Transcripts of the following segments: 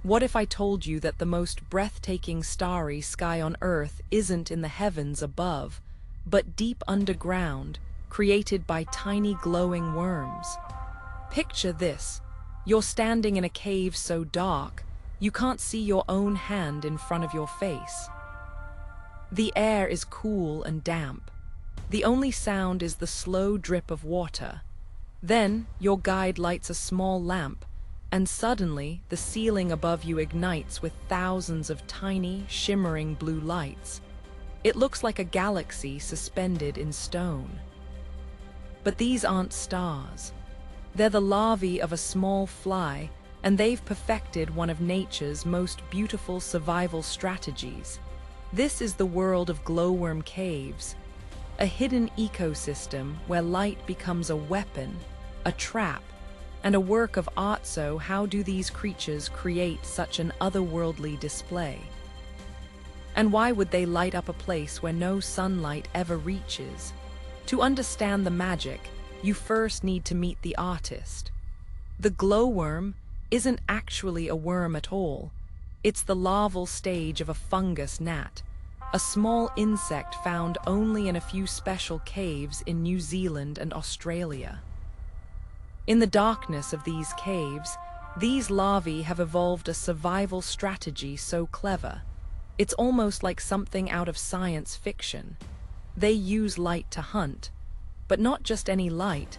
What if I told you that the most breathtaking starry sky on Earth isn't in the heavens above, but deep underground, created by tiny glowing worms? Picture this. You're standing in a cave so dark, you can't see your own hand in front of your face. The air is cool and damp. The only sound is the slow drip of water. Then, your guide lights a small lamp, and suddenly the ceiling above you ignites with thousands of tiny, shimmering blue lights. It looks like a galaxy suspended in stone. But these aren't stars. They're the larvae of a small fly, and they've perfected one of nature's most beautiful survival strategies. This is the world of glowworm caves, a hidden ecosystem where light becomes a weapon, a trap, and a work of art. So how do these creatures create such an otherworldly display? And why would they light up a place where no sunlight ever reaches? To understand the magic, you first need to meet the artist. The glowworm isn't actually a worm at all. It's the larval stage of a fungus gnat, a small insect found only in a few special caves in New Zealand and Australia. In the darkness of these caves, these larvae have evolved a survival strategy so clever. It's almost like something out of science fiction. They use light to hunt, but not just any light,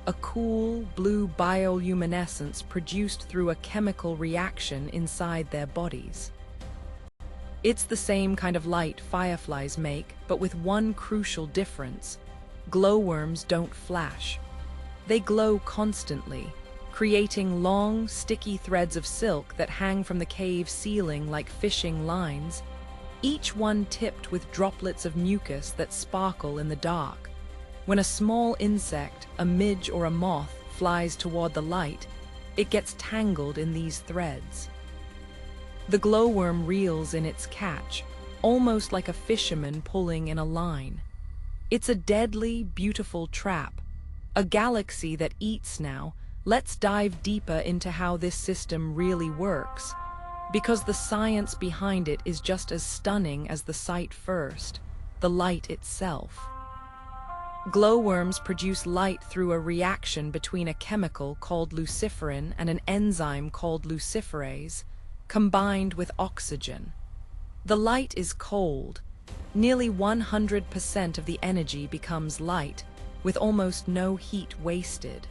a cool, blue bioluminescence produced through a chemical reaction inside their bodies. It's the same kind of light fireflies make, but with one crucial difference. Glowworms don't flash. They glow constantly, creating long, sticky threads of silk that hang from the cave ceiling like fishing lines, each one tipped with droplets of mucus that sparkle in the dark. When a small insect, a midge or a moth, flies toward the light, it gets tangled in these threads. The glowworm reels in its catch, almost like a fisherman pulling in a line. It's a deadly, beautiful trap, a galaxy that eats now. Let's dive deeper into how this system really works, because the science behind it is just as stunning as the sight first, the light itself. Glowworms produce light through a reaction between a chemical called luciferin and an enzyme called luciferase, combined with oxygen. The light is cold. Nearly 100% of the energy becomes light, with almost no heat wasted.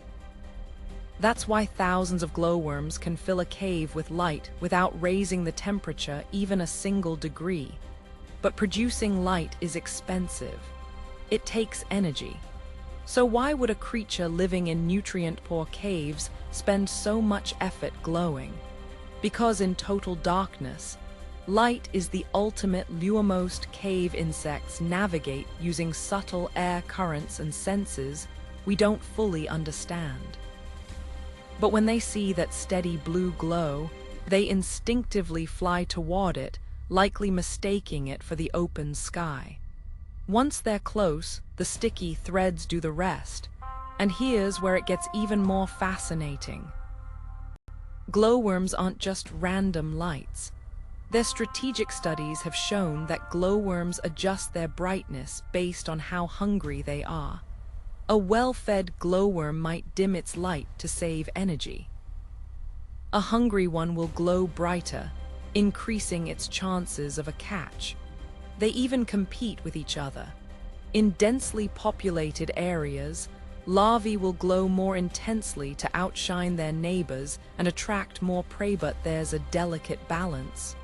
That's why thousands of glowworms can fill a cave with light without raising the temperature even a single degree. But producing light is expensive. It takes energy. So why would a creature living in nutrient-poor caves spend so much effort glowing? Because in total darkness, light is the ultimate lure. Most cave insects navigate using subtle air currents and senses we don't fully understand. But when they see that steady blue glow, they instinctively fly toward it, likely mistaking it for the open sky. Once they're close, the sticky threads do the rest. And here's where it gets even more fascinating. Glowworms aren't just random lights. Their strategic studies have shown that glowworms adjust their brightness based on how hungry they are. A well-fed glowworm might dim its light to save energy. A hungry one will glow brighter, increasing its chances of a catch. They even compete with each other. In densely populated areas, larvae will glow more intensely to outshine their neighbors and attract more prey, but there's a delicate balance.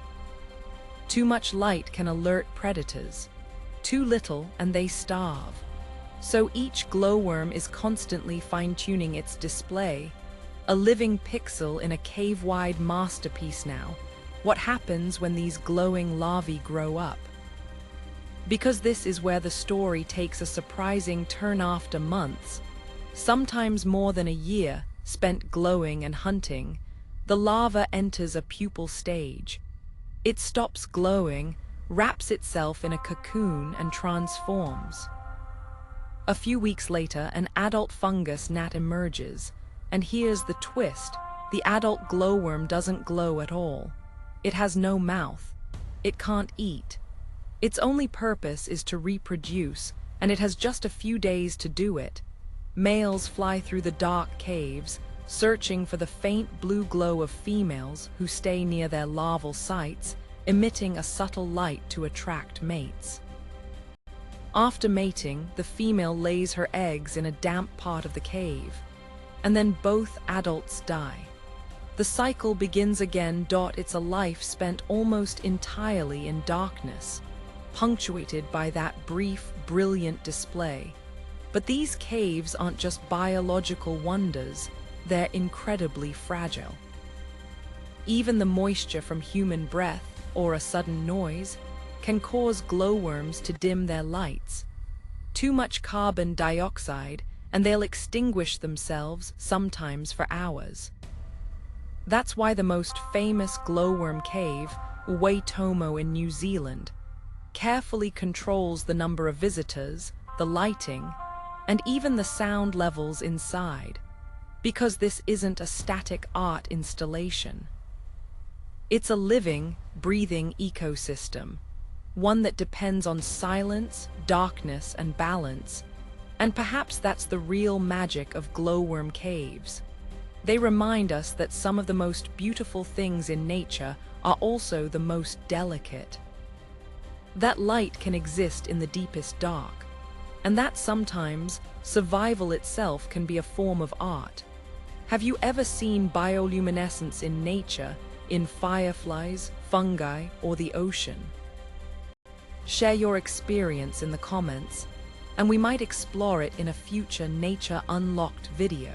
Too much light can alert predators. Too little and they starve. So each glowworm is constantly fine-tuning its display, a living pixel in a cave-wide masterpiece now. What happens when these glowing larvae grow up? Because this is where the story takes a surprising turn. After months, sometimes more than a year, spent glowing and hunting, the larva enters a pupal stage. It stops glowing, wraps itself in a cocoon, and transforms. A few weeks later, an adult fungus gnat emerges, and here's the twist. The adult glowworm doesn't glow at all. It has no mouth. It can't eat. Its only purpose is to reproduce, and it has just a few days to do it. Males fly through the dark caves, searching for the faint blue glow of females who stay near their larval sites, emitting a subtle light to attract mates. After mating, the female lays her eggs in a damp part of the cave, and then both adults die. The cycle begins again. It's a life spent almost entirely in darkness, punctuated by that brief, brilliant display. But these caves aren't just biological wonders, they're incredibly fragile. Even the moisture from human breath, or a sudden noise, can cause glowworms to dim their lights. Too much carbon dioxide, and they'll extinguish themselves, sometimes for hours. That's why the most famous glowworm cave, Waitomo in New Zealand, carefully controls the number of visitors, the lighting, and even the sound levels inside, because this isn't a static art installation. It's a living, breathing ecosystem, one that depends on silence, darkness, and balance, and perhaps that's the real magic of glowworm caves. They remind us that some of the most beautiful things in nature are also the most delicate. That light can exist in the deepest dark, and that sometimes survival itself can be a form of art. Have you ever seen bioluminescence in nature, in fireflies, fungi, or the ocean? Share your experience in the comments, and we might explore it in a future Nature Unlocked video.